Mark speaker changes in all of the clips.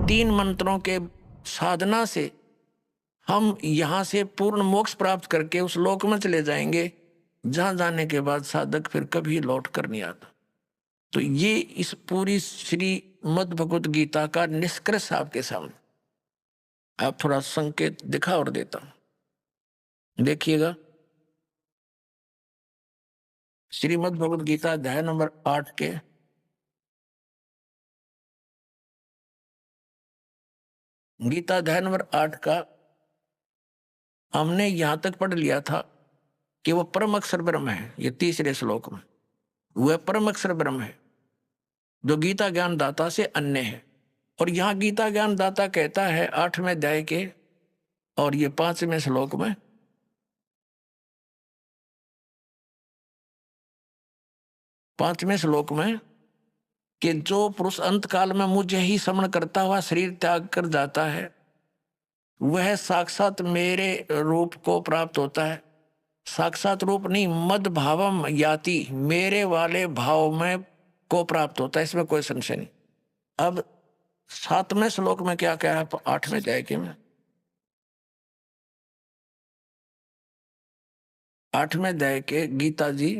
Speaker 1: तीन मंत्रों के साधना से हम यहाँ से पूर्ण मोक्ष प्राप्त करके उस लोक में चले जाएंगे, जहां जाने के बाद साधक फिर कभी लौट कर नहीं आता। तो ये इस पूरी श्रीमद् भगवत गीता का निष्कर्ष आपके सामने। आप थोड़ा संकेत दिखा और देता हूं, देखिएगा। श्रीमद् भगवत गीता अध्याय नंबर 8 के गीता अध्याय नंबर 8 का हमने यहां तक पढ़ लिया था कि वह परम अक्षर ब्रह्म है। ये तीसरे श्लोक में वह परम अक्षर ब्रह्म है जो गीता ज्ञान दाता से अन्य है। और यहां गीता ज्ञान दाता कहता है 8वें अध्याय के और ये 5वें श्लोक में, कि जो पुरुष अंत काल में मुझे ही समण करता हुआ शरीर त्याग कर जाता है वह साक्षात मेरे रूप को प्राप्त होता है। साक्षात रूप नहीं, मद भावम याति, मेरे वाले भाव में को प्राप्त होता है, इसमें कोई संशय नहीं। अब 7वें श्लोक में क्या कहा है 8वें अध्याय के में? 8वें अध्याय के गीता जी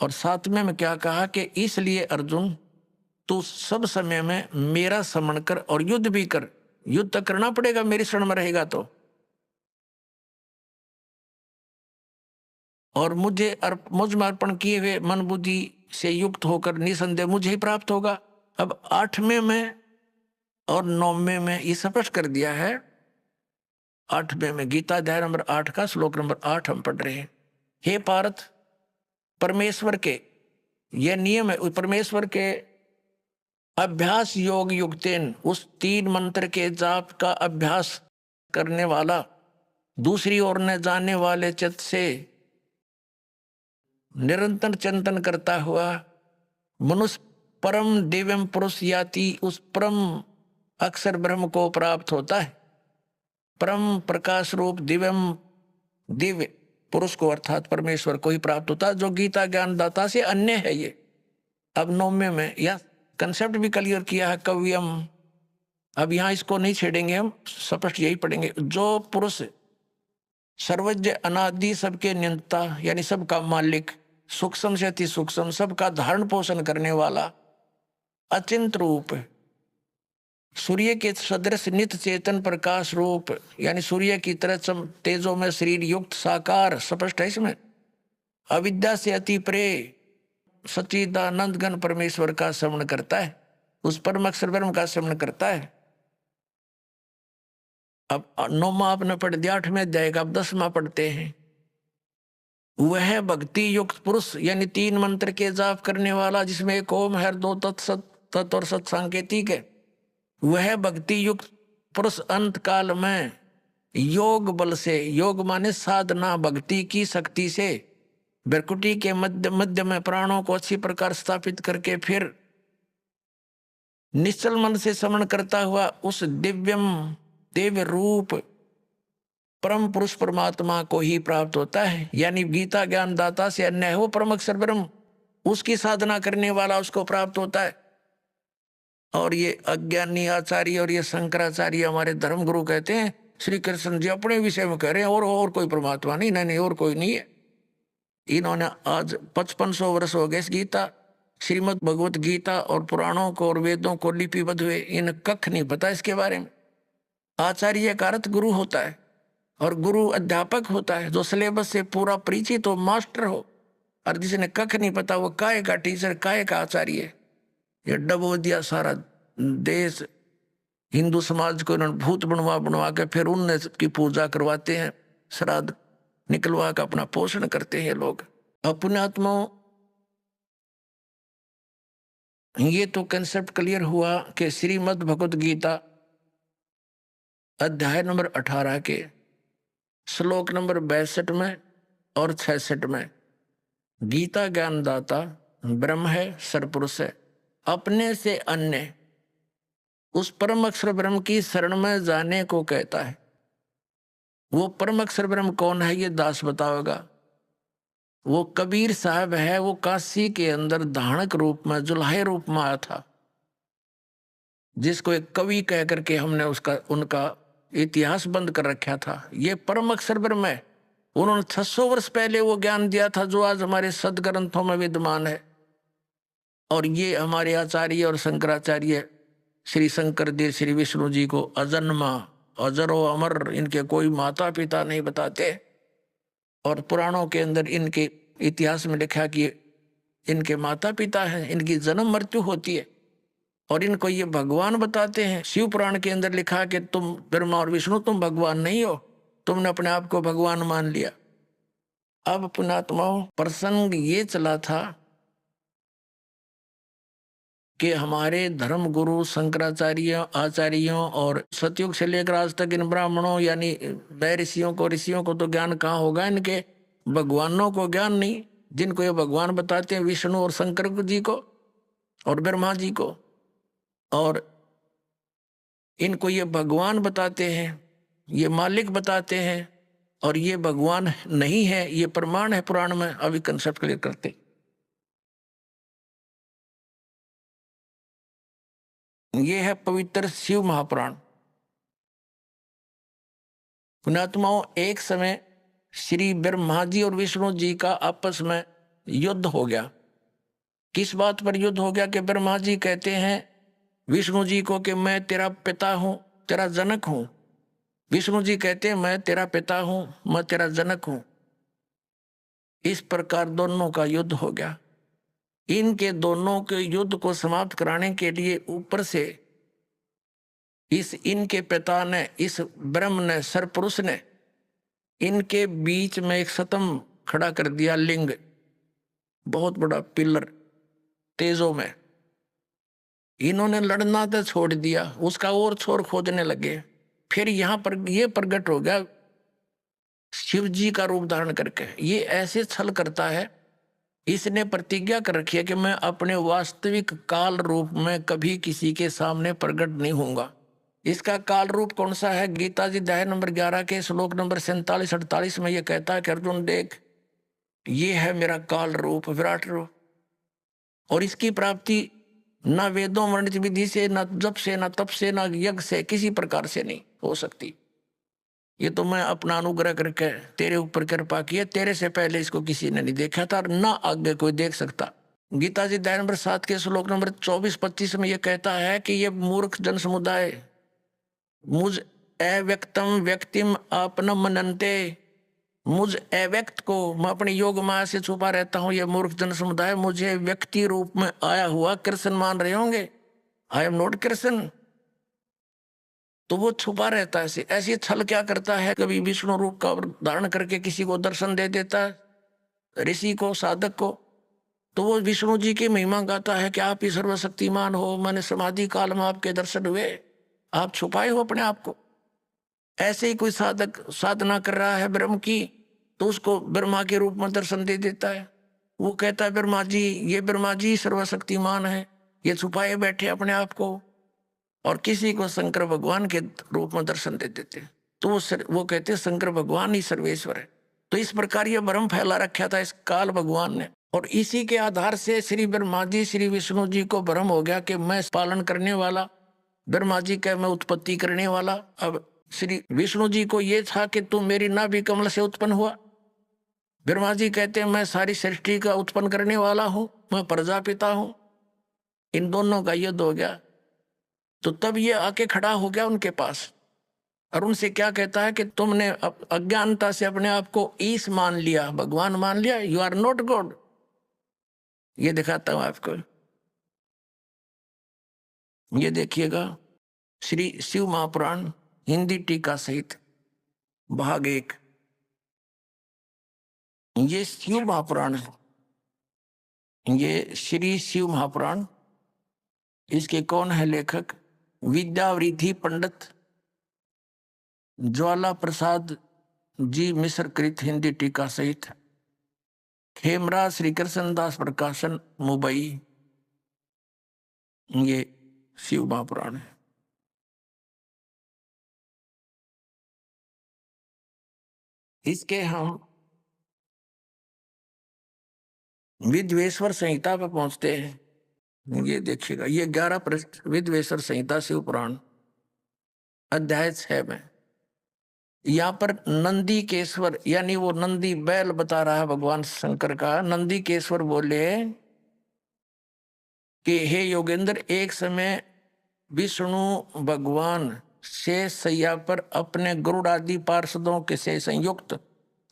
Speaker 1: और 7वें में क्या कहा कि इसलिए अर्जुन तू सब समय में मेरा स्मरण कर और युद्ध भी कर। युद्ध तो करना पड़ेगा, मेरी शरण में रहेगा तो। और मुझ में अर्पण किए हुए मन बुद्धि से युक्त होकर निसंदेह मुझे ही प्राप्त होगा। अब 8वें में और 9वें में ये स्पष्ट कर दिया है। 8वें में गीता अध्याय नंबर 8 का श्लोक नंबर 8 हम पढ़ रहे हैं। हे पार्थ, परमेश्वर के यह नियम है, परमेश्वर के अभ्यास योग युक्तेन, उस 3 मंत्र के जाप का अभ्यास करने वाला दूसरी ओर न जाने वाले चित्त से निरंतर चिंतन करता हुआ मनुष्य परम दिव्यम पुरुष याति, उस परम अक्षर ब्रह्म को प्राप्त होता है। परम प्रकाश रूप दिव्यम दिव्य पुरुष को अर्थात परमेश्वर को ही प्राप्त होता है जो गीता ज्ञान दाता से अन्य है। ये अब 9वें में यह कंसेप्ट भी क्लियर किया है कव्यम। अब यहां इसको नहीं छेड़ेंगे, हम स्पष्ट यही पढ़ेंगे। जो पुरुष सर्वज्ञ अनादि सबके नियंता यानी सबका मालिक, सूक्ष्म से अति सूक्ष्म सबका धारण पोषण करने वाला, अचिंत रूप, सूर्य के सदृश नित्य चेतन प्रकाश रूप यानी सूर्य की तरह तेजो में शरीर युक्त साकार, स्पष्ट है इसमें। अविद्या से अति प्रे सच्चिदानंद घन परमेश्वर का श्रवण करता है, उस परम अक्षर ब्रह्म का श्रवण करता है। अब 9वां आपने पढ़ दिया, 8वें अध्याय का अब 10वां पढ़ते हैं। वह भक्ति युक्त पुरुष यानी 3 मंत्र के जाप करने वाला, जिसमें एक ओम है, 2 तत् और सत सांकेतिक है। वह भक्ति युक्त पुरुष अंत काल में योग बल से, योग माने साधना भक्ति की शक्ति से, भ्रकुटी के मध्य में प्राणों को अच्छी प्रकार स्थापित करके फिर निश्चल मन से श्रवण करता हुआ उस दिव्य रूप परम पुरुष परमात्मा को ही प्राप्त होता है। यानी गीता ज्ञान दाता से अन्य है वो परम अक्षर ब्रह्म, उसकी साधना करने वाला उसको प्राप्त होता है। और ये अज्ञानी आचार्य और ये शंकराचार्य हमारे धर्म गुरु कहते हैं श्री कृष्ण जी अपने विषय में कह रहे हैं और कोई परमात्मा नहीं, नहीं और कोई नहीं है। इन्होंने आज 5500 वर्ष हो गए इस गीता श्रीमद् भगवत गीता और पुराणों को और वेदों को लिपिबद्ध हुए, इन कख नहीं पता इसके बारे में। आचार्य का अर्थ गुरु होता है और गुरु अध्यापक होता है जो सिलेबस से पूरा परिचित हो, मास्टर हो। और जिसने कख नहीं पता वो काय का टीचर, काय का आचार्य। ये डबो दिया सारा देश, हिंदू समाज को इन्होंने भूत बनवा के फिर उनने की पूजा करवाते हैं, श्राद्ध निकलवा कर अपना पोषण करते हैं लोग। अपने आत्माओं, ये तो कंसेप्ट क्लियर हुआ कि श्रीमद् भगवत गीता अध्याय नंबर 18 के श्लोक नंबर 62 में और 66 में गीता ज्ञानदाता ब्रह्म है, सरपुरुष है, अपने से अन्य उस परम अक्षर ब्रह्म की शरण में जाने को कहता है। वो परम अक्षर ब्रह्म कौन है ये दास बताओगा। वो कबीर साहब है, वो काशी के अंदर धानक रूप में, जुल्हे रूप में आया था। जिसको एक कवि कह करके हमने उसका उनका इतिहास बंद कर रखा था, ये परम अक्षर ब्रह्म है। उन्होंने 600 वर्ष पहले वो ज्ञान दिया था जो आज हमारे सदग्रंथों में विद्यमान है। और ये हमारे आचार्य और शंकराचार्य श्री शंकर देव श्री विष्णु जी को अजन्मा अजरो अमर, इनके कोई माता पिता नहीं बताते। और पुराणों के अंदर इनके इतिहास में लिखा कि इनके माता पिता हैं, इनकी जन्म मृत्यु होती है और इनको ये भगवान बताते हैं। शिव पुराण के अंदर लिखा कि तुम ब्रह्मा और विष्णु तुम भगवान नहीं हो, तुमने अपने आप को भगवान मान लिया। अब पुणात्माओं, प्रसंग ये चला था कि हमारे धर्म गुरु शंकराचार्य आचार्यों और सतयुग से लेकर आज तक इन ब्राह्मणों यानी वह ऋषियों को तो ज्ञान कहाँ होगा, इनके भगवानों को ज्ञान नहीं। जिनको ये भगवान बताते हैं विष्णु और शंकर जी को और ब्रह्मा जी को, और इनको ये भगवान बताते हैं, ये मालिक बताते हैं, और ये भगवान नहीं है, ये प्रमाण है पुराण में। अभी कंसेप्ट क्लियर करते। ये है पवित्र शिव महापुराण। पुण्यात्माओं, एक समय श्री ब्रह्मा जी और विष्णु जी का आपस में युद्ध हो गया। किस बात पर युद्ध हो गया कि ब्रह्मा जी कहते हैं विष्णु जी को कि मैं तेरा पिता हूं, तेरा जनक हूं। विष्णु जी कहते हैं मैं तेरा पिता हूं, मैं तेरा जनक हूं। इस प्रकार दोनों का युद्ध हो गया। इनके दोनों के युद्ध को समाप्त कराने के लिए ऊपर से इस इनके पिता ने, इस ब्रह्म ने, सरपुरुष ने इनके बीच में एक सतम खड़ा कर दिया, लिंग, बहुत बड़ा पिलर तेजों में। इन्होंने लड़ना तो छोड़ दिया, उसका और छोर खोजने लगे। फिर यहां पर यह प्रकट हो गया शिव जी का रूप धारण करके। ये ऐसे छल करता है, इसने प्रतिज्ञा कर रखी है कि मैं अपने वास्तविक काल रूप में कभी किसी के सामने प्रकट नहीं होऊंगा। इसका काल रूप कौन सा है? गीता जी अध्याय नंबर 11 के श्लोक नंबर 47-48 में यह कहता है कि अर्जुन देख, ये है मेरा काल रूप, विराट रूप। और इसकी प्राप्ति न वेदों वर्णित विधि से, न जप से, न तप से, न यज्ञ से, किसी प्रकार से नहीं हो सकती। ये तो मैं अपना अनुग्रह करके तेरे ऊपर कृपा की है, तेरे से पहले इसको किसी ने नहीं देखा था और ना आगे कोई देख सकता। गीता जी अध्याय नंबर 7 के श्लोक नंबर 24-25 में यह कहता है कि ये मूर्ख जन समुदाय मुझ अव्यक्तम व्यक्तिम आपनम मनन्ते, मुझ अव्यक्त को मैं अपने योग माया से छुपा रहता हूं। ये मूर्ख जन समुदाय मुझे व्यक्ति रूप में आया हुआ कृष्ण मान रहे होंगे। I am not Krishna. तो वो छुपा रहता है। ऐसी छल क्या करता है, कभी विष्णु रूप का धारण करके किसी को दर्शन दे देता है, ऋषि को, साधक को। तो वो विष्णु जी की महिमा गाता है कि आप ही सर्वशक्तिमान हो, मैंने समाधि काल में आपके दर्शन हुए, आप छुपाए हो अपने आप को। ऐसे ही कोई साधक साधना कर रहा है ब्रह्म की, तो उसको ब्रह्मा के रूप में दर्शन दे देता है। वो कहता है ब्रह्मा जी, ये ब्रह्मा जी सर्वशक्तिमान है, ये छुपाए बैठे अपने आप को। और किसी को शंकर भगवान के रूप में दर्शन दे देते, तो वो कहते हैं शंकर भगवान ही सर्वेश्वर है। तो इस प्रकार ये भ्रम फैला रखा था इस काल भगवान ने। और इसी के आधार से श्री ब्रह्मा जी श्री विष्णु जी को भ्रम हो गया कि मैं पालन करने वाला, ब्रह्मा जी का मैं उत्पत्ति करने वाला। अब श्री विष्णु जी को ये था कि तू मेरी नाभि कमल से उत्पन्न हुआ। ब्रह्मा जी कहते हैं मैं सारी सृष्टि का उत्पन्न करने वाला हूं, मैं प्रजापिता हूं। इन दोनों का युद्ध हो गया। तो तब ये आके खड़ा हो गया उनके पास और उनसे क्या कहता है कि तुमने अज्ञानता से अपने आप को ईश मान लिया, भगवान मान लिया, यू आर नॉट गॉड। ये दिखाता हूं आपको, ये देखिएगा श्री शिव महापुराण हिंदी टीका सहित भाग 1। ये शिव महापुराण है, ये श्री शिव महापुराण। इसके कौन है लेखक? विद्यावृद्धि पंडित ज्वाला प्रसाद जी मिश्र कृत हिंदी टीका सहित, खेमराज श्री कृष्ण दास प्रकाशन मुंबई। ये शिव महापुराण है। इसके हम विद्वेश्वर संहिता पर पहुंचते हैं। ये देखिएगा, ये 11 पृष्ठ विद्वेश्वर संहिता शिव पुराण अध्याय 6 में। यहाँ पर नंदी केश्वर यानी वो नंदी बैल बता रहा है भगवान शंकर का। नंदी केश्वर बोले कि हे योगेंद्र, एक समय विष्णु भगवान शेष सैया पर अपने गरुड़ आदि पार्षदों के से संयुक्त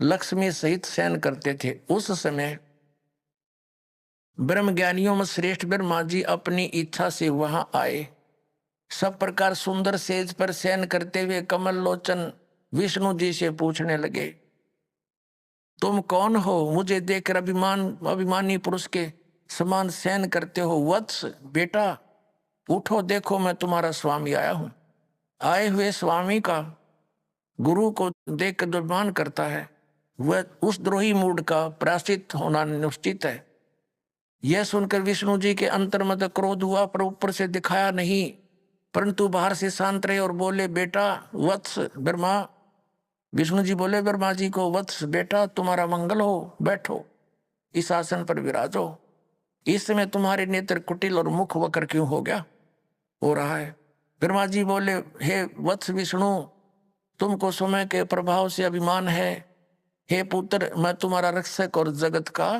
Speaker 1: लक्ष्मी सहित शयन करते थे। उस समय ब्रह्म ज्ञानियों में श्रेष्ठ ब्रह्मा जी अपनी इच्छा से वहां आए। सब प्रकार सुंदर सेज पर शयन करते हुए कमल लोचन विष्णु जी से पूछने लगे, तुम कौन हो? मुझे देखकर अभिमानी पुरुष के समान शयन करते हो। वत्स बेटा उठो, देखो मैं तुम्हारा स्वामी आया हूं। आए हुए स्वामी का गुरु को देख कर दुर्मान करता है, वह उस द्रोही मूड का प्रायश्चित होना निश्चित है। यह सुनकर विष्णु जी के अंतर में तो क्रोध हुआ, पर ऊपर से दिखाया नहीं, परंतु बाहर से शांत रहे और बोले, बेटा वत्स ब्रह्मा। विष्णु जी बोले ब्रह्मा जी को, वत्स बेटा तुम्हारा मंगल हो, बैठो इस आसन पर विराजो। इस समय तुम्हारे नेत्र कुटिल और मुख वक्र क्यों हो रहा है? ब्रह्मा जी बोले, हे वत्स विष्णु, तुमको समय के प्रभाव से अभिमान है। हे पुत्र, मैं तुम्हारा रक्षक और जगत का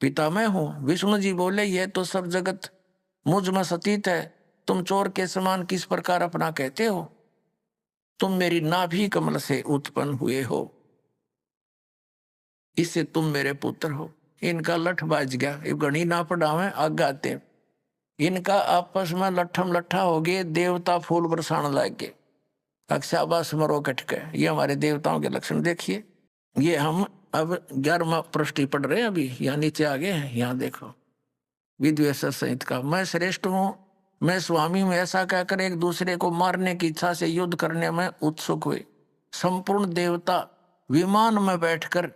Speaker 1: पिता मैं हूं। विष्णु जी बोले, यह तो सब जगत मुझ में सतीत है, तुम चोर के समान किस प्रकार अपना कहते हो? तुम मेरी नाभि कमल से उत्पन्न हुए हो, इससे तुम मेरे पुत्र हो। इनका लठ बाज गया, ये गणी ना पढ़ावे आगे आते। इनका आपस में लट्ठम लट्ठा हो गए, देवता फूल बरसाने लग गए। अक्षाबास मरो कटके, ये हमारे देवताओं के लक्षण देखिए। ये हम अब 11वां पृष्ठ पढ़ रहे हैं, अभी यहाँ नीचे आगे हैं। यहाँ देखो विद्वेश्वर सहित का, मैं श्रेष्ठ हूं, मैं स्वामी हूं, ऐसा कहकर एक दूसरे को मारने की इच्छा से युद्ध करने में उत्सुक हुए। संपूर्ण देवता विमान में बैठकर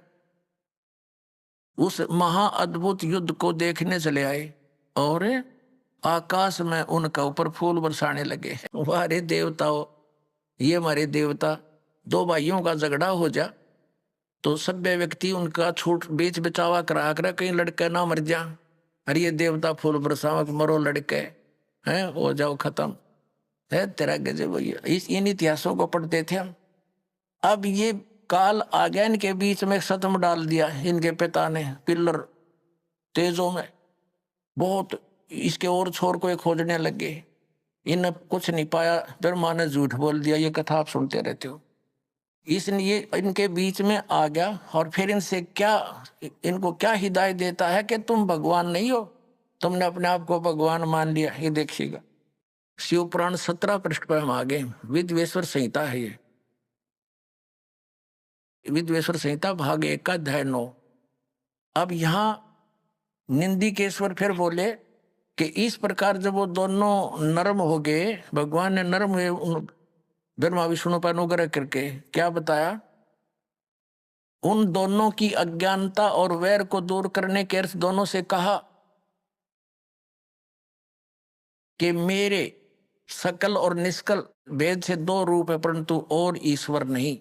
Speaker 1: उस महाअद्भुत युद्ध को देखने चले आए और आकाश में उनका ऊपर फूल बरसाने लगे। हमारे देवताओं, ये हमारे देवता, दो भाइयों का झगड़ा हो जा तो सभ्य व्यक्ति उनका छूट बीच बचावा करा कर कहीं लड़के ना मर जा, अरे ये देवता फूल बरसावक, मरो लड़के हैं, हो जाओ खत्म है तेरा गजब। इन इतिहासों को पढ़ते थे हम। अब ये काल आ गया, इनके बीच में सतम डाल दिया इनके पिता ने पिल्लर तेजों में बहुत, इसके और छोर को खोजने लगे। इन कुछ नहीं पाया, ब्रह्मा ने झूठ बोल दिया। ये कथा आप सुनते रहते हो। इसलिए इनके बीच में आ गया और फिर इनसे क्या, इनको क्या हिदायत देता है कि तुम भगवान नहीं हो, तुमने अपने आप को भगवान मान लिया। ये देखिएगा शिव पुराण 17 पृष्ठ पर हम आ गए। विद्वेश्वर संहिता है ये, विद्वेश्वर संहिता भाग 1 का अध्याय 9। अब यहाँ निंदिकेश्वर फिर बोले कि इस प्रकार जब वो दोनों नरम हो गए, भगवान ने नरम हुए ब्रह्मा विष्णु पर अनुग्रह करके, क्या बताया? उन दोनों की अज्ञानता और वैर को दूर करने के अर्थ दोनों से कहा कि मेरे सकल और निष्कल भेद से दो रूप है, परंतु और ईश्वर नहीं।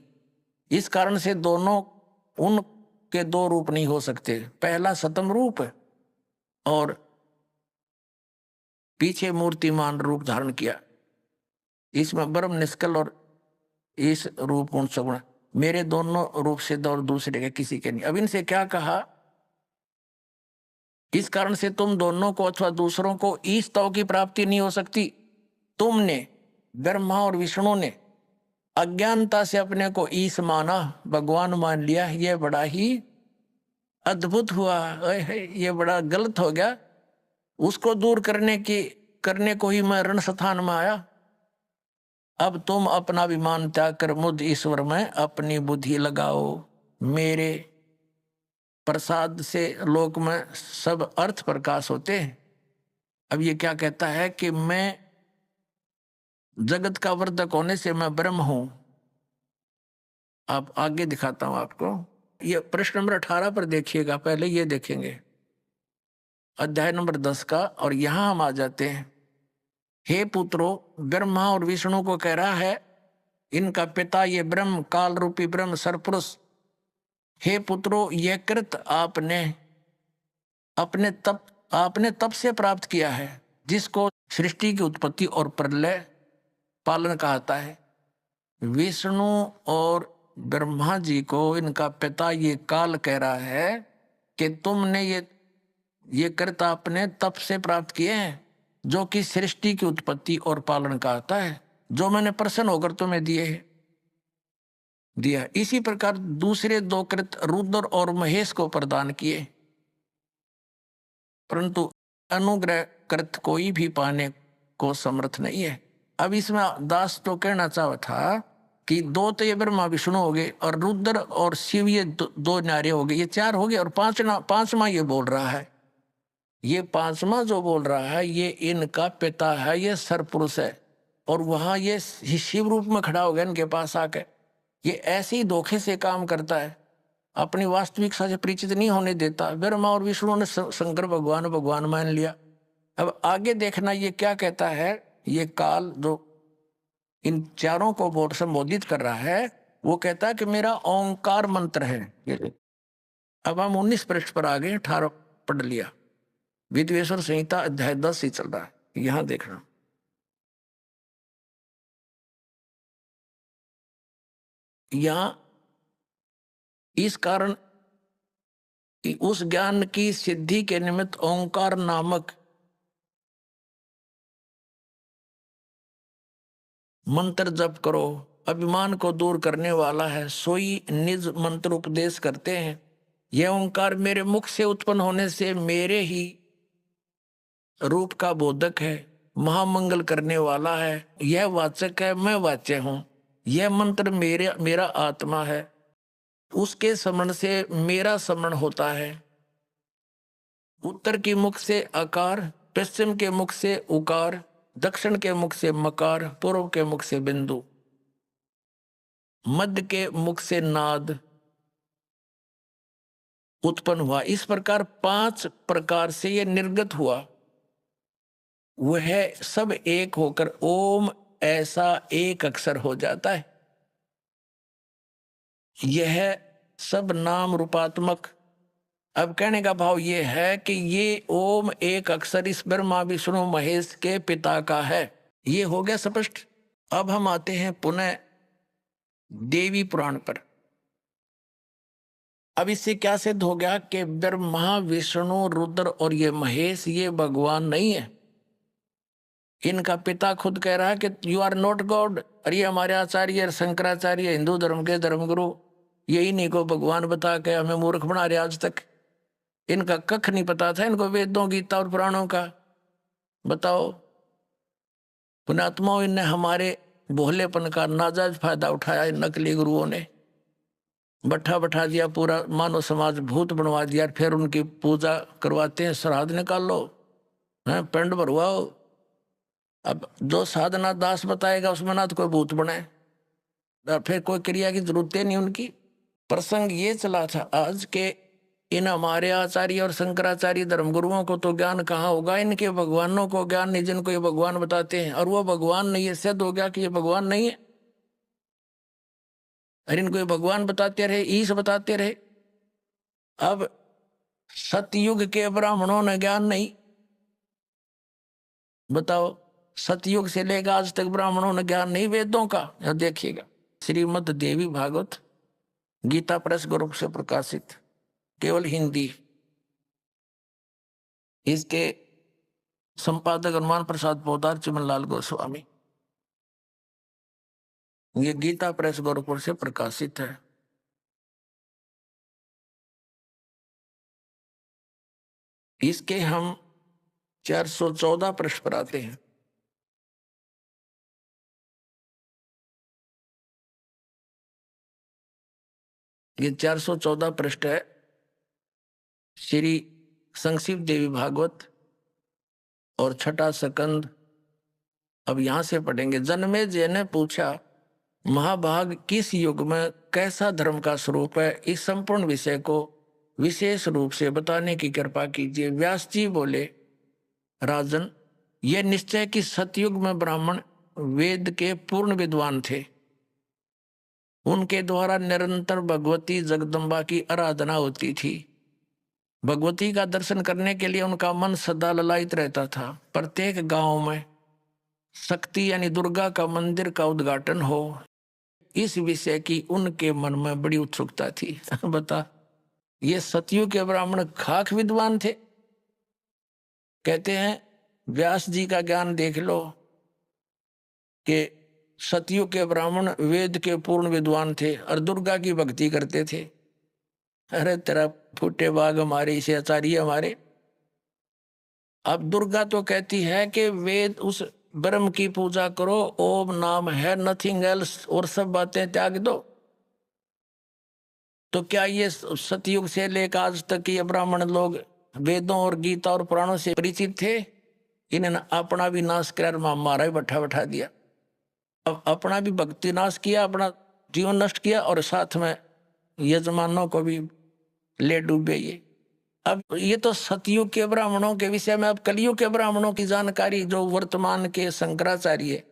Speaker 1: इस कारण से दोनों उनके दो रूप नहीं हो सकते। पहला सतम रूप है और पीछे मूर्तिमान रूप धारण किया। इसमें ब्रह्म निष्कल और इस रूप गुण सगुण, मेरे दोनों रूप से और दूसरे के किसी के नहीं। अब इनसे क्या कहा? इस कारण से तुम दोनों को अथवा दूसरों को ईश तव की प्राप्ति नहीं हो सकती। तुमने, ब्रह्मा और विष्णु ने अज्ञानता से अपने को ईश माना, भगवान मान लिया। यह बड़ा ही अद्भुत हुआ, ये बड़ा गलत हो गया। उसको दूर करने को ही मैं रण स्थान में आया। अब तुम अपना अभिमान त्याग कर मुझ ईश्वर में अपनी बुद्धि लगाओ। मेरे प्रसाद से लोक में सब अर्थ प्रकाश होते हैं। अब ये क्या कहता है कि मैं जगत का वर्धक होने से मैं ब्रह्म हूं। आप आगे दिखाता हूं आपको। ये प्रश्न नंबर 18 पर देखिएगा, पहले ये देखेंगे अध्याय नंबर 10 का, और यहां हम आ जाते हैं। हे पुत्रो, ब्रह्मा और विष्णु को कह रहा है, इनका पिता ये ब्रह्म, काल रूपी ब्रह्म सरपुरुष, हे पुत्रो, यह कृत आपने अपने तप आपने तप से प्राप्त किया है, जिसको सृष्टि की उत्पत्ति और प्रलय पालन कहता है। विष्णु और ब्रह्मा जी को इनका पिता ये काल कह रहा है कि तुमने ये कर्ता अपने तप से प्राप्त किए हैं, जो कि सृष्टि की उत्पत्ति और पालन कहता है, जो मैंने प्रसन्न होकर तुम्हें दिया। इसी प्रकार दूसरे दो कृत रुद्र और महेश को प्रदान किए, परंतु अनुग्रह कृत कोई भी पाने को समर्थ नहीं है। अब इसमें दास तो कहना चाहता था कि दो तो ये ब्रह्मा विष्णु हो गए और रुद्र और शिव ये दो नारे हो गए, ये चार हो गए, और पांचवा ये बोल रहा है, ये पांचवा जो बोल रहा है ये इनका पिता है, ये सरपुरुष है, और वहां ये शिव रूप में खड़ा हो गया इनके पास आके। ये ऐसे ही धोखे से काम करता है, अपनी वास्तविकता से परिचित नहीं होने देता। ब्रह्मा और विष्णु ने शंकर भगवान मान लिया। अब आगे देखना ये क्या कहता है, ये काल जो इन चारों को बोल संबोधित कर रहा है, वो कहता है कि मेरा ओंकार मंत्र है। अब हम 19 पृष्ठ पर आ गए, 18 पढ़ लिया। विद्वेश्वर संहिता अध्याय 10 ही चल रहा है, यहां देखना। यहां इस कारण उस ज्ञान की सिद्धि के निमित्त ओंकार नामक मंत्र जप करो, अभिमान को दूर करने वाला है, सोई निज मंत्र उपदेश करते हैं। यह ओंकार मेरे मुख से उत्पन्न होने से मेरे ही रूप का बोधक है, महामंगल करने वाला है। यह वाचक है, मैं वाच्य हूं। यह मंत्र मेरा आत्मा है, उसके स्मरण से मेरा स्मरण होता है। उत्तर के मुख से आकार, पश्चिम के मुख से उकार, दक्षिण के मुख से मकार, पूर्व के मुख से बिंदु, मध्य के मुख से नाद उत्पन्न हुआ। इस प्रकार 5 प्रकार से यह निर्गत हुआ। वह सब एक होकर ओम ऐसा एक अक्षर हो जाता है। यह सब नाम रूपात्मक। अब कहने का भाव यह है कि ये ओम एक अक्षर इस ब्रह्मा विष्णु महेश के पिता का है। ये हो गया स्पष्ट। अब हम आते हैं पुनः देवी पुराण पर। अब इससे क्या सिद्ध हो गया कि ब्रह्मा विष्णु रुद्र और ये महेश ये भगवान नहीं है। इनका पिता खुद कह रहा है कि यू आर नॉट गॉड। और ये हमारे आचार्य शंकराचार्य हिंदू धर्म के धर्मगुरु यही नहीं को भगवान बता के हमें मूर्ख बना रहे। आज तक इनका कख नहीं पता था इनको वेदों गीता और पुराणों का। बताओ, पुणात्माओं इनने हमारे भोलेपन का नाजायज फायदा उठाया। इन नकली गुरुओं ने बैठा दिया, पूरा मानव समाज भूत बनवा दिया। फिर उनकी पूजा करवाते हैं, श्राद्ध निकाल लो, हैं पिंड भरवाओ। अब जो साधना दास बताएगा उसमें ना तो कोई भूत बने, और फिर कोई क्रिया की जरूरत नहीं उनकी। प्रसंग ये चला था आज के इन हमारे आचार्य और शंकराचार्य धर्मगुरुओं को तो ज्ञान कहाँ होगा, इनके भगवानों को ज्ञान नहीं, जिनको ये भगवान बताते हैं। और वो भगवान नहीं है, सिद्ध हो गया कि ये भगवान नहीं है। और इनको ये भगवान बताते रहे, ईश बताते रहे। अब सतयुग के ब्राह्मणों ने ज्ञान नहीं। बताओ, सतयुग से लेकर आज तक ब्राह्मणों ने ज्ञान नहीं वेदों का। देखिएगा श्रीमद् देवी भागवत गीता प्रेस ग्रुप से प्रकाशित, केवल हिंदी। इसके संपादक हनुमान प्रसाद पोदार, चिमनलाल गोस्वामी। ये गीता प्रेस गोरखपुर से प्रकाशित है। इसके हम 414 पृष्ठ पर आते हैं। ये 414 पृष्ठ है श्री संक्षिप्त देवी भागवत और छठा सकंद। अब यहां से पढ़ेंगे। जन्मेजय ने पूछा, महाभाग किस युग में कैसा धर्म का स्वरूप है, इस संपूर्ण विषय को विशेष रूप से बताने की कृपा कीजिए। व्यास जी बोले, राजन, यह निश्चय कि सतयुग में ब्राह्मण वेद के पूर्ण विद्वान थे। उनके द्वारा निरंतर भगवती जगदम्बा की आराधना होती थी। भगवती का दर्शन करने के लिए उनका मन सदा ललायित रहता था। प्रत्येक गांव में शक्ति यानी दुर्गा का मंदिर का उद्घाटन हो, इस विषय की उनके मन में बड़ी उत्सुकता थी। बता, ये सतयुग के ब्राह्मण खाक विद्वान थे। कहते हैं व्यास जी का ज्ञान देख लो कि सतयुग के ब्राह्मण वेद के पूर्ण विद्वान थे और दुर्गा की भक्ति करते थे। अरे तेरा फूटे बाग हमारे, इसे आचार्य हमारे। अब दुर्गा तो कहती है कि वेद उस ब्रह्म की पूजा करो, ओम नाम है, नथिंग एल्स, और सब बातें त्याग दो। तो क्या ये सतयुग से लेकर आज तक ये ब्राह्मण लोग वेदों और गीता और पुराणों से परिचित थे? इन्होंने अपना भी नाश कर हमारा भी बैठा बैठा दिया। अब अपना भी भक्ति नाश किया, अपना जीवन नष्ट किया, और साथ में यजमानों को भी ले डूबे ये। अब ये तो सतयुग के ब्राह्मणों के विषय में। अब कलयुग के ब्राह्मणों की जानकारी जो वर्तमान के शंकराचार्य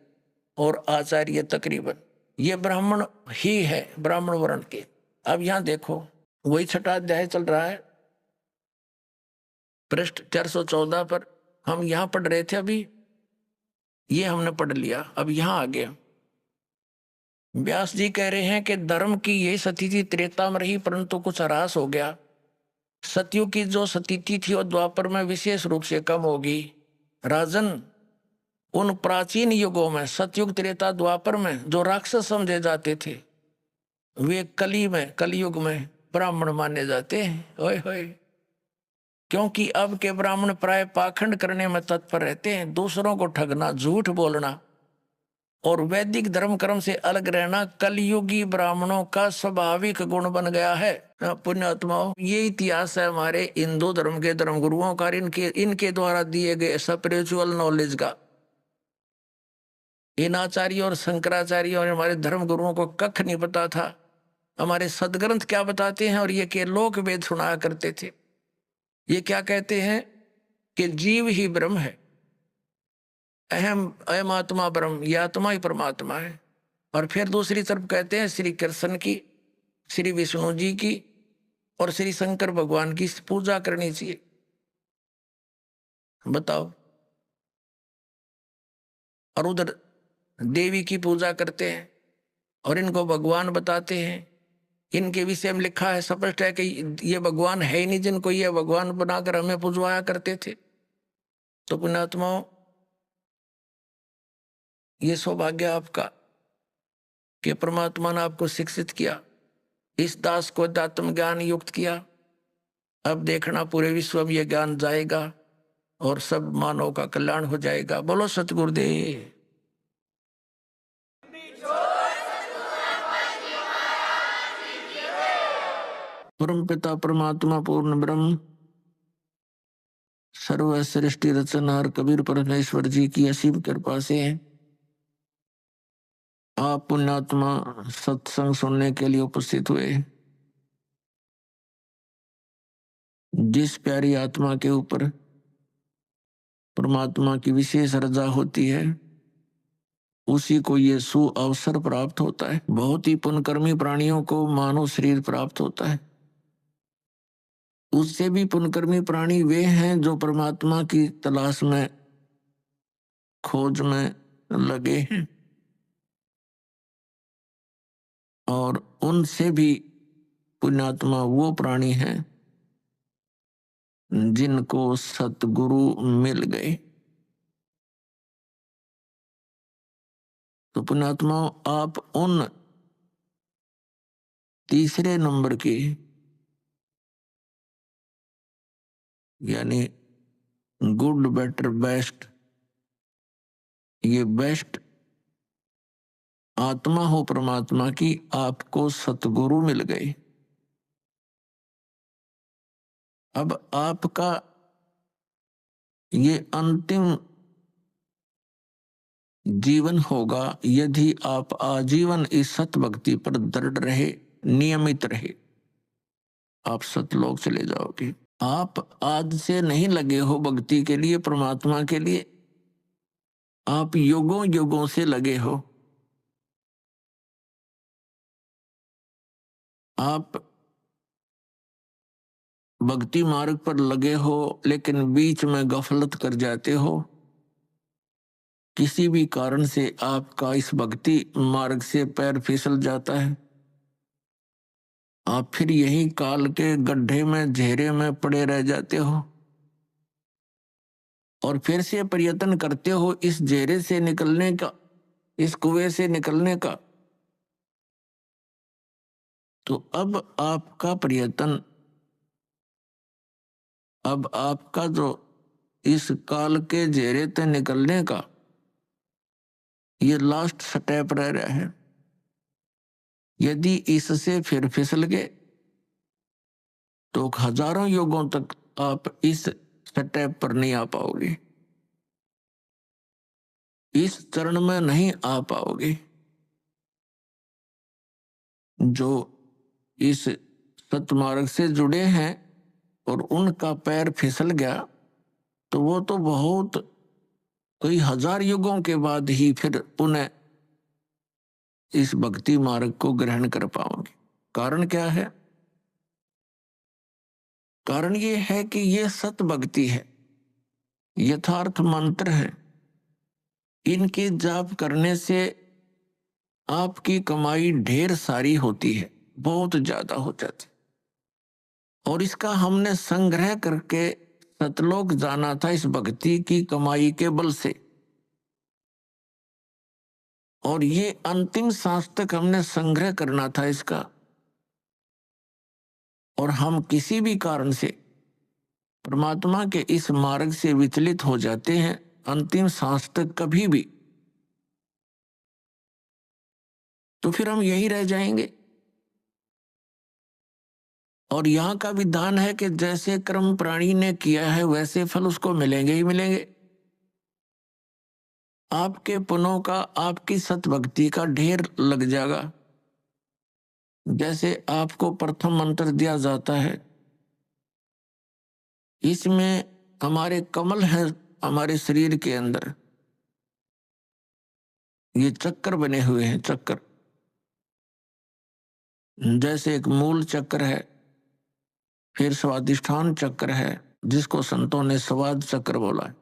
Speaker 1: और आचार्य तकरीबन ये ब्राह्मण ही है, ब्राह्मण वर्ण के। अब यहां देखो वही छठा अध्याय चल रहा है, पृष्ठ 414 पर। हम यहां पढ़ रहे थे अभी, ये हमने पढ़ लिया, अब यहां आ गया। व्यास जी कह रहे हैं कि धर्म की यही स्थिति त्रेता में रही, परंतु कुछ ह्रास हो गया। सतयुग की जो स्थिति थी वो द्वापर में विशेष रूप से कम होगी। राजन, उन प्राचीन युगों में सतयुग त्रेता द्वापर में जो राक्षस समझे जाते थे, वे कलयुग में ब्राह्मण माने जाते हैं। ओए होए, क्योंकि अब के ब्राह्मण प्राय पाखंड करने में तत्पर रहते हैं, दूसरों को ठगना, झूठ बोलना और वैदिक धर्म कर्म से अलग रहना कलयुगी ब्राह्मणों का स्वाभाविक गुण बन गया है। पुण्यात्माओं, ये इतिहास है हमारे हिंदू धर्म के धर्म गुरुओं का, इनके द्वारा दिए गए स्पिरिचुअल नॉलेज का। इन आचार्य और शंकराचार्य और हमारे धर्म गुरुओं को कख नहीं पता था हमारे सदग्रंथ क्या बताते हैं, और ये के लोक वेद सुनाया करते थे। ये क्या कहते हैं कि जीव ही ब्रह्म है, अहम आत्मा ब्रह्म, ये आत्मा ही परमात्मा है। और फिर दूसरी तरफ कहते हैं श्री कृष्ण की, श्री विष्णु जी की और श्री शंकर भगवान की पूजा करनी चाहिए। बताओ, और उधर देवी की पूजा करते हैं और इनको भगवान बताते हैं। इनके विषय में लिखा है, स्पष्ट है कि ये भगवान है ही नहीं जिनको ये भगवान बनाकर हमें पूजवाया करते थे। तो पुण्यात्माओं, ये सौभाग्य आपका कि परमात्मा ने आपको शिक्षित किया, इस दास को अध्यात्म ज्ञान युक्त किया। अब देखना पूरे विश्व में यह ज्ञान जाएगा और सब मानव का कल्याण हो जाएगा। बोलो सतगुरुदेव। परम पिता परमात्मा पूर्ण ब्रह्म सर्व सृष्टि रचनहार कबीर परमेश्वर जी की असीम कृपा से आप पुण्यात्मा सत्संग सुनने के लिए उपस्थित हुए। जिस प्यारी आत्मा के ऊपर परमात्मा की विशेष रजा होती है, उसी को ये सु अवसर प्राप्त होता है। बहुत ही पुण्यकर्मी प्राणियों को मानव शरीर प्राप्त होता है। उससे भी पुण्यकर्मी प्राणी वे हैं जो परमात्मा की तलाश में, खोज में लगे हैं, और उनसे भी पुण्यात्मा वो प्राणी हैं जिनको सतगुरु मिल गए। तो पुण्यात्मा, आप उन तीसरे नंबर के, यानी गुड बेटर बेस्ट, ये बेस्ट आत्मा हो परमात्मा की, आपको सतगुरु मिल गए। अब आपका ये अंतिम जीवन होगा यदि आप आजीवन इस सत भक्ति पर दृढ़ रहे, नियमित रहे, आप सतलोक चले जाओगे। आप आज से नहीं लगे हो भक्ति के लिए, परमात्मा के लिए, आप युगों युगों से लगे हो। आप भक्ति मार्ग पर लगे हो लेकिन बीच में गफलत कर जाते हो, किसी भी कारण से आपका इस भक्ति मार्ग से पैर फिसल जाता है, आप फिर यही काल के गड्ढे में घेरे में पड़े रह जाते हो और फिर से प्रयत्न करते हो इस घेरे से निकलने का, इस कुएं से निकलने का। तो अब आपका जो इस काल के घेरे से निकलने का ये लास्ट स्टेप रह रहा है। यदि इससे फिर फिसल गए तो हजारों युगों तक आप इस स्टेप पर नहीं आ पाओगे, इस चरण में नहीं आ पाओगे। जो इस सतमार्ग से जुड़े हैं और उनका पैर फिसल गया तो वो तो बहुत कई हजार युगों के बाद ही फिर पुनः इस भक्ति मार्ग को ग्रहण कर पाओगे। कारण क्या है? कारण ये है कि ये सत भक्ति है, यथार्थ मंत्र है। इनके जाप करने से आपकी कमाई ढेर सारी होती है, बहुत ज्यादा हो जाती, और इसका हमने संग्रह करके सतलोक जाना था इस भक्ति की कमाई के बल से, और ये अंतिम सांस तक हमने संग्रह करना था इसका। और हम किसी भी कारण से परमात्मा के इस मार्ग से विचलित हो जाते हैं अंतिम सांस तक कभी भी, तो फिर हम यही रह जाएंगे। और यहाँ का विधान है कि जैसे कर्म प्राणी ने किया है वैसे फल उसको मिलेंगे ही मिलेंगे। आपके पुण्यों का, आपकी सतभक्ति का ढेर लग जाएगा। जैसे आपको प्रथम मंत्र दिया जाता है, इसमें हमारे कमल हैं, हमारे शरीर के अंदर ये चक्कर बने हुए हैं, चक्कर जैसे एक मूल चक्र है, फिर स्वादिष्ठान चक्र है जिसको संतों ने स्वाद चक्र बोला है,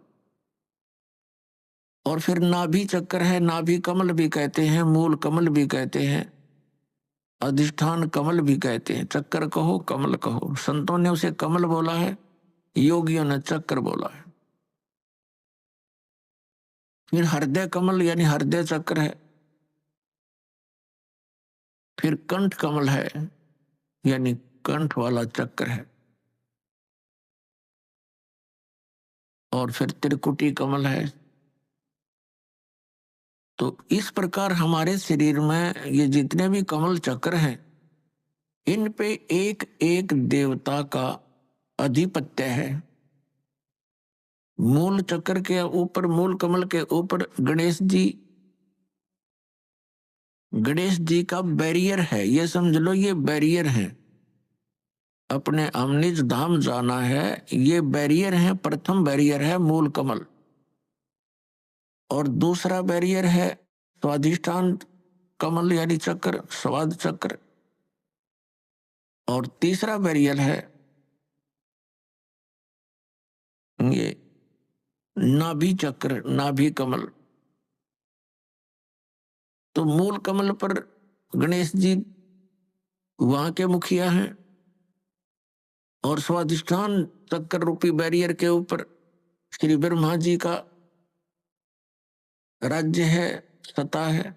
Speaker 1: और फिर नाभि चक्र है, नाभि कमल भी कहते हैं, मूल कमल भी कहते हैं, अधिष्ठान कमल भी कहते हैं। चक्कर कहो कमल कहो, संतों ने उसे कमल बोला है, योगियों ने चक्र बोला है। फिर हृदय कमल यानी हृदय चक्र है, फिर कंठ कमल है यानी कंठ वाला चक्र है, और फिर त्रिकुटी कमल है। तो इस प्रकार हमारे शरीर में ये जितने भी कमल चक्र हैं, इन पे एक एक देवता का आधिपत्य है। मूल चक्र के ऊपर, मूल कमल के ऊपर गणेश जी का बैरियर है, ये समझ लो ये बैरियर है। अपने अमनिज धाम जाना है, ये बैरियर है। प्रथम बैरियर है मूल कमल, और दूसरा बैरियर है स्वाधिष्ठान कमल यानी चक्र, स्वाद चक्र, और तीसरा बैरियर है ये नाभि चक्र, नाभि कमल। तो मूल कमल पर गणेश जी वहां के मुखिया हैं, और स्वाधिष्ठान चक्र रूपी बैरियर के ऊपर श्री ब्रह्मा जी का राज्य है, सत्ता है,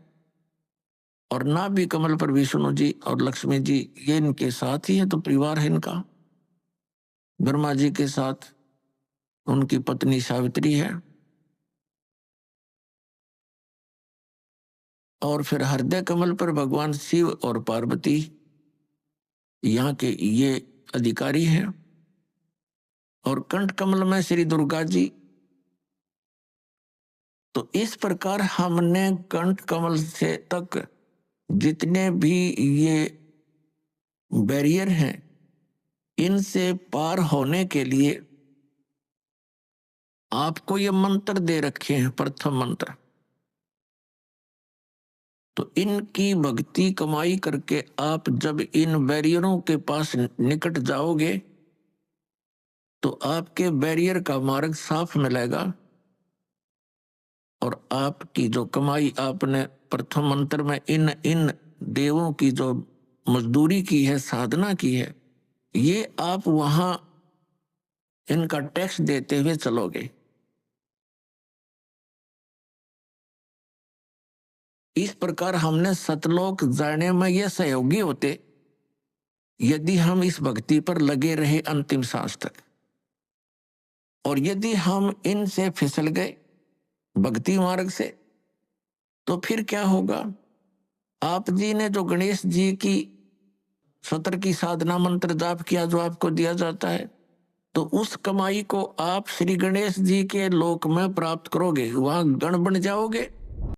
Speaker 1: और नाभि कमल पर विष्णु जी और लक्ष्मी जी, ये इनके साथ ही है। तो परिवार है इनका, ब्रह्मा जी के साथ उनकी पत्नी सावित्री है, और फिर हृदय कमल पर भगवान शिव और पार्वती यहाँ के ये अधिकारी हैं, और कंठ कमल में श्री दुर्गा जी। तो इस प्रकार हमने कंठ कमल से तक जितने भी ये बैरियर हैं, इनसे पार होने के लिए आपको ये मंत्र दे रखे हैं, प्रथम मंत्र। तो इनकी भक्ति कमाई करके आप जब इन बैरियरों के पास निकट जाओगे तो आपके बैरियर का मार्ग साफ मिलेगा और आपकी जो कमाई आपने प्रथम मंत्र में इन इन देवों की जो मजदूरी की है, साधना की है, ये आप वहां इनका टैक्स देते हुए चलोगे। इस प्रकार हमने सतलोक जाने में ये सहयोगी होते यदि हम इस भक्ति पर लगे रहे अंतिम सांस तक। और यदि हम इनसे फिसल गए भक्ति मार्ग से, तो फिर क्या होगा? आप जी ने जो गणेश जी की सत्र की साधना मंत्र जाप किया जो आपको दिया जाता है, तो उस कमाई को आप श्री गणेश जी के लोक में प्राप्त करोगे, वहां गण बन जाओगे